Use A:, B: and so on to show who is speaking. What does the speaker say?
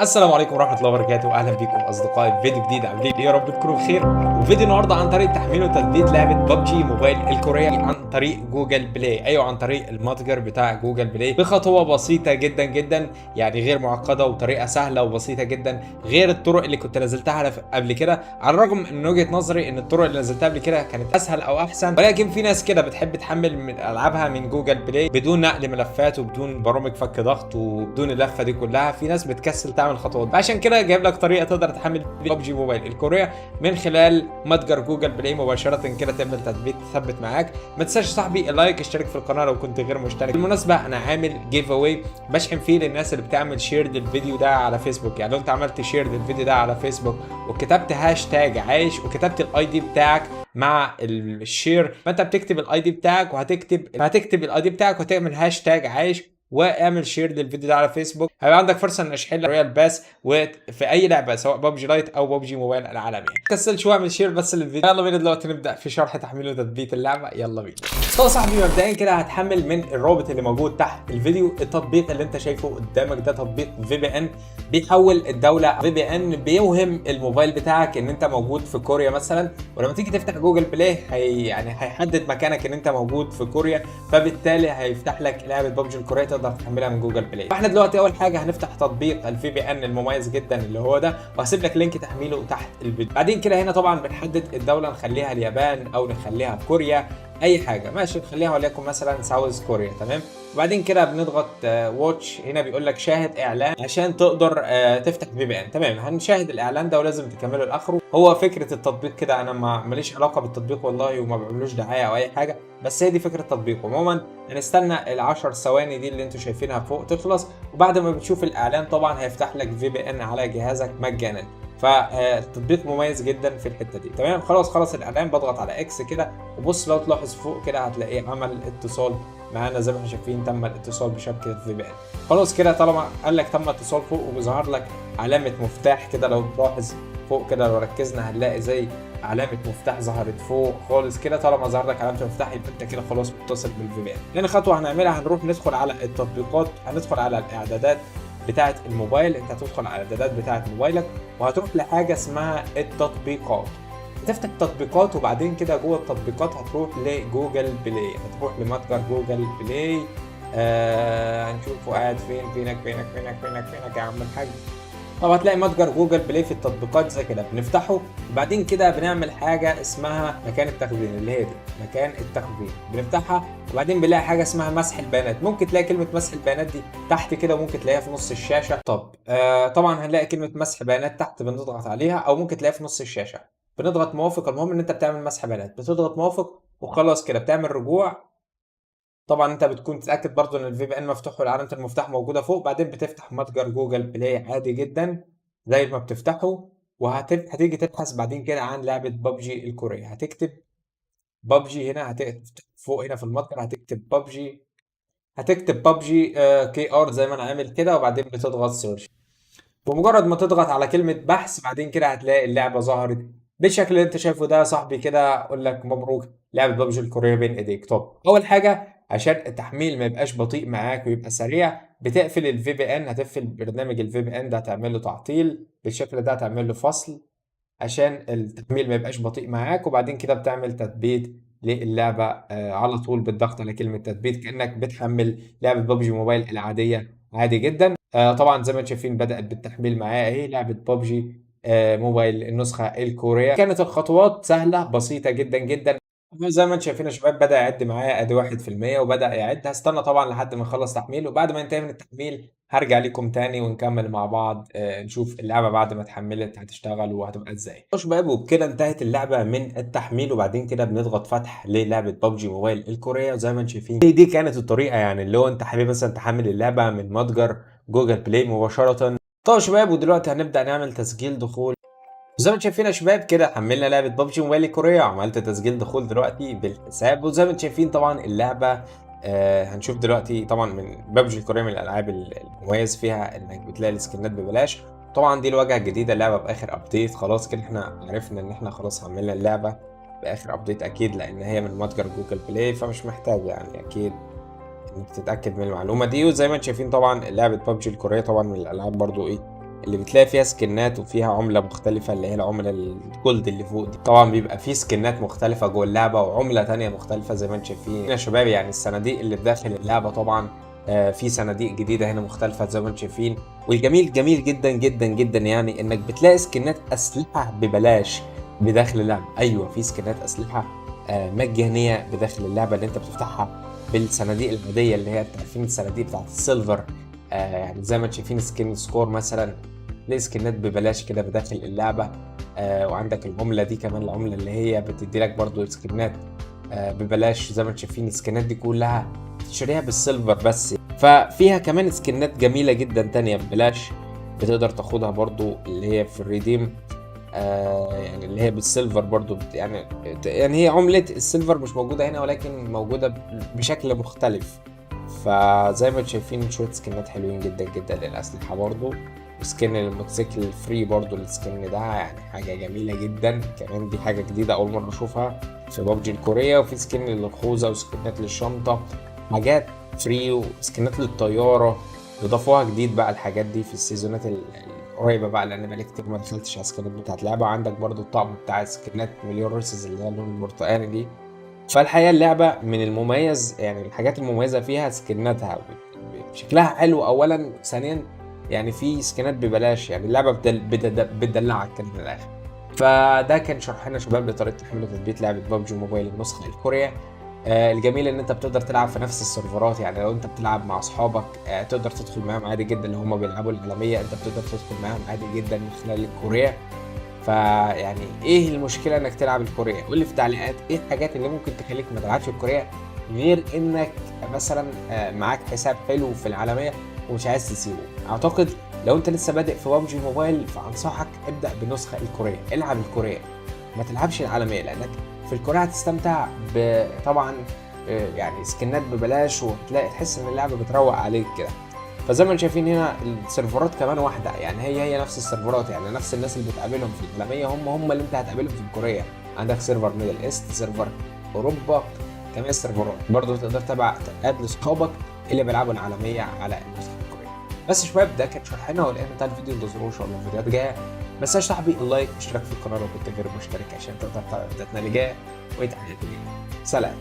A: السلام عليكم ورحمة الله وبركاته، أهلا بيكم أصدقائي في فيديو جديد. عاملين إيه؟ يا رب تكونوا بخير. وفيديو النهارده عن طريق تحميل وتثبيت لعبة ببجي موبايل الكورية عن طريق جوجل بلاي، أيوه عن طريق المتجر بتاع جوجل بلاي، بخطوة بسيطة جدا جدا، يعني غير معقدة وطريقة سهلة وبسيطة جدا، غير الطرق اللي كنت نزلتها قبل كده. على الرغم من وجهة نظري إن الطرق اللي نزلتها قبل كده كانت أسهل أو أحسن، ولكن في ناس كده بتحب تحمل من ألعابها من جوجل بلاي بدون نقل ملفات وبدون برامج فك ضغط وبدون اللفة دي كلها. في ناس بتكسل تعمل الخطوات، عشان كده جايب لك طريقه تقدر تحمل ببجي موبايل الكورية من خلال متجر جوجل بلاي مباشره كده، تعمل تثبيت تثبت معاك. ما تنساش صاحبي اللايك، اشترك في القناه لو كنت غير مشترك. بالمناسبه انا عامل جيف اواي بشحن فيه للناس اللي بتعمل شير للفيديو ده على فيسبوك. يعني لو انت عملت شير للفيديو ده على فيسبوك وكتبت هاشتاج عايش وكتبت الاي دي بتاعك مع الشير، فانت بتكتب الاي دي بتاعك وهتكتب الاي دي بتاعك وتعمل هاشتاج عايش واعمل شير للفيديو ده على فيسبوك. هيبقى عندك فرصه ان اشحن لك رويال باس وفي اي لعبه سواء ببجي لايت او ببجي موبايل العالمي. كسلش واعمل شير بس للفيديو. يلا بينا دلوقتي نبدا في شرح تحميل وتثبيت اللعبه. يلا بينا. طب يا صاحبي مبدئيا كده هتحمل من الرابط اللي موجود تحت الفيديو. التطبيق اللي انت شايفه قدامك ده تطبيق في بي ان، بيحول الدوله. في بي ان بيوهم الموبايل بتاعك ان انت موجود في كوريا مثلا، ولما تيجي تفتح جوجل بلاي هيحدد مكانك ان انت موجود في كوريا، فبالتالي هيفتح لك لعبه ببجي الكوريه تقدر تحملها من جوجل بلاي. فاحنا دلوقتي اول حاجه هنفتح تطبيق الفي بي ان المميز جدا اللي هو ده، وهسيب لك لينك تحميله تحت الفيديو. بعدين كده هنا طبعا بنحدد الدوله، نخليها اليابان او نخليها كوريا، اي حاجه ماشي، نخليها وليكن مثلا ساوث كوريا. تمام. وبعدين كده بنضغط واتش. هنا بيقول لك شاهد اعلان عشان تقدر تفتح في بي ان. تمام، هنشاهد الاعلان ده ولازم تكمله لاخره. هو فكره التطبيق كده، انا ماليش علاقه بالتطبيق والله وما بعملوش دعايه او اي حاجه، بس هي دي فكره التطبيق. عموما هنستنى ال10 ثواني دي اللي انتوا شايفينها فوق تخلص، وبعد ما بتشوف الاعلان طبعا هيفتح لك في بي ان على جهازك مجانا. فالتطبيق مميز جدا في الحته دي. تمام، خلاص الاعلان. بضغط على اكس كده، وبص لو تلاحظ فوق كده هتلاقيه عمل اتصال معانا زي ما احنا شايفين، تم الاتصال بشبكه في بي ان. خلاص كده طالما قال لك تم اتصال فوق وبيظهر لك علامه مفتاح كده، لو تلاحظ فوق كده لو ركزنا هنلاقي زي علامه مفتاح ظهرت فوق خالص كده. طالما ظهر لك علامه مفتاح يبقى انت كده خلاص متصل بالفي بي ان. تاني خطوه هنعملها هنروح ندخل على التطبيقات، هندخل على الاعدادات بتاعه الموبايل. انت هتدخل على الاعدادات بتاعه موبايلك وهتروح لحاجه اسمها التطبيقات. هتفتح التطبيقات وبعدين كده جوه التطبيقات هتروح لجوجل بلاي، هتروح لمتجر جوجل بلاي. هنشوفه قاعد فينك يا عم الحاج. طب هتلاقي متجر جوجل بلاي في التطبيقات زي كده، بنفتحه وبعدين كده بنعمل حاجه اسمها مكان التخزين، اللي هي دي مكان التخزين. بنفتحها وبعدين بنلاقي حاجه اسمها مسح البيانات. ممكن تلاقي كلمه مسح البيانات دي تحت كده وممكن تلاقيها في نص الشاشه. طب طبعا هنلاقي كلمه مسح بيانات تحت بنضغط عليها، او ممكن تلاقيها في نص الشاشه بنضغط موافق. المهم ان انت بتعمل مسح بيانات، بتضغط موافق وخلاص كده بتعمل رجوع. طبعا انت بتكون تتاكد برضو ان الفي بي ان مفتوح وعلامه المفتاح موجوده فوق. بعدين بتفتح متجر جوجل بلاي عادي جدا زي ما بتفتحه، وهتيجي تبحث بعدين كده عن لعبه ببجي الكوريه. هتكتب ببجي هنا، هتكتب فوق هنا في المتجر هتكتب ببجي كي ار زي ما انا عامل كده، وبعدين بتضغط سيرش. بمجرد ما تضغط على كلمة بحث بعدين كده هتلاقي اللعبة ظهرت بالشكل اللي انت شايفه ده. يا صاحبي كده اقول لك مبروك، لعبة ببجي الكورية بين ايديك. طب اول حاجة عشان التحميل ما يبقاش بطيء معاك ويبقى سريع، بتقفل الفي بي ان. هتقفل برنامج الفي بي ان ده، هتعمل له تعطيل بالشكل ده، هتعمل له فصل عشان التحميل ما يبقاش بطيء معاك. وبعدين كده بتعمل تثبيت للعبة على طول بالضغط على كلمة تثبيت، كأنك بتحمل لعبة ببجي موبايل العادية عادي جدا. طبعا زي ما انتم شايفين بدأت بالتحميل معايا اهي لعبة ببجي موبايل النسخة الكورية. كانت الخطوات سهلة بسيطة جدا جدا. زي ما انتم شايفين يا شباب بدأ يعد معايا ادي 1%، وبدأ يعد. هستنى طبعا لحد ما يخلص تحميل، وبعد ما ينتهي من التحميل هرجع لكم تاني ونكمل مع بعض نشوف اللعبة بعد ما اتحملت هتشتغل وهتبقى ازاي. يا شباب وبكده انتهت اللعبة من التحميل، وبعدين كده بنضغط فتح للعبة ببجي موبايل الكورية. وزي ما انتم شايفين دي كانت الطريقة، يعني اللي هو انت حابب مثلا تحمل اللعبة من متجر جوجل بلاي مباشرة. طيب يا شباب ودلوقتي هنبدأ نعمل تسجيل دخول. زي ما انتم شايفين يا شباب كده حملنا لعبه ببجي موبايل الكوريه وعملت تسجيل دخول دلوقتي بالحساب. وزي ما انتم شايفين طبعا اللعبه هنشوف دلوقتي طبعا من ببجي الكوريه من الالعاب المميز فيها انك بتلاقي السكنات ببلاش. طبعا دي الواجهه الجديده، اللعبه باخر ابديت. خلاص كده احنا عرفنا ان احنا خلاص حملنا اللعبه باخر ابديت اكيد، لان هي من متجر جوجل بلاي فمش محتاج يعني اكيد انك تتاكد من المعلومه دي. وزي ما انتم شايفين طبعا لعبه ببجي الكوريه طبعا من الالعاب برضو ايه اللي بتلاقي فيها سكنات وفيها عملة مختلفة، اللي هي العملة الجولد اللي فوق دي. طبعا بيبقى فيه سكنات مختلفة جوه اللعبة وعملة تانية مختلفة زي ما انتم شايفين يا شباب. يعني الصناديق اللي بداخل اللعبة طبعا في صناديق جديدة هنا مختلفة زي ما انتم شايفين. والجميل جميل جدا جدا جدا يعني انك بتلاقي سكنات اسلحة ببلاش بداخل اللعبة. ايوه في سكنات اسلحة مجانية بداخل اللعبة اللي انت بتفتحها بالصناديق العادية اللي هي انت عارفين الصناديق بتاعت السيلفر. يعني زي ما انتم شايفين سكين سكور مثلا، ليه سكنات ببلاش كده بداخل اللعبة. وعندك العملة دي كمان، العملة اللي هي بتدي لك برضو سكنات ببلاش زي ما انتم شايفين. السكنات دي كلها تشتريها بالسيلفر بس. ففيها كمان سكنات جميلة جدا تانية ببلاش بتقدر تاخدها برضو اللي هي في الريديم. يعني اللي هي بالسيلفر برضو يعني هي عملة السيلفر مش موجودة هنا ولكن موجودة بشكل مختلف. فزي ما انتم شايفين شوية سكنات حلوين جدا جدا للأسلحة برضو. وسكن الموتوسيكل فري برضو السكن ده يعني حاجة جميلة جدا كمان. دي حاجة جديدة أول مرة أشوفها في بابجي الكورية. وفي سكن للخوذة وسكنات للشنطة، حاجات فري وسكنات للطيارة اضافوها جديد بقى الحاجات دي في السيزونات القريبة بقى، لان بقالي كتير ما دخلتش على السكنات بتاعت اللعبة. عندك برضو الطقم بتاع سكنات مليون ريسز اللي هي اللون البرتقاني دي. فالحقيقة اللعبة من المميز يعني الحاجات المميزة فيها سكناتها شكلها حلو اولا، ثانيا يعني في سكنات ببلاش. يعني اللعبة بتدلعك كده من الاخر. فده كان شرحنا شباب لطريقة تحميل وتثبيت لعبة ببجي موبايل النسخة الكورية. الجميل ان انت بتقدر تلعب في نفس السيرفرات. يعني لو انت بتلعب مع اصحابك تقدر تدخل معاهم عادي جدا. لو هم بيلعبوا العالميه انت بتقدر تدخل معاهم عادي جدا من خلال الكوريا. فيعني ايه المشكله انك تلعب الكوريا؟ قول لي في التعليقات ايه الحاجات اللي ممكن تخليك ما تلعبش الكوريا، غير انك مثلا معاك حساب حلو في العالميه ومش عايز تسيبه. اعتقد لو انت لسه بادئ في ببجي موبايل فانصحك ابدا بالنسخه الكوريه. العب الكوريا ما تلعبش العالميه، لانك في الكوريا هتستمتع طبعا يعني سكنات ببلاش وتلاقي تحس ان اللعبه بتروق عليك كده. فزي ما انتم شايفين هنا السيرفرات كمان واحده، يعني هي نفس السيرفرات. يعني نفس الناس اللي بتقابلهم في العالميه هم اللي انت هتقابلهم في الكوريا. عندك سيرفر ميدل ايست، سيرفر اوروبا، كمان السيرفرات برضه تقدر تقابل اصحابك اللي بيلعبوا العالميه على النسخه الكوريه. بس يا شباب ده كان شرحنا والان بتاع الفيديو. انتظرونا ان شاء الله الفيديوهات جايه. ما تنساش صاحبي اللايك والاشتراك في القناه لو كنت غير مشترك عشان تقدر تتابع فيديوهاتنا اللي جايه. وتحياتي ليك، سلام.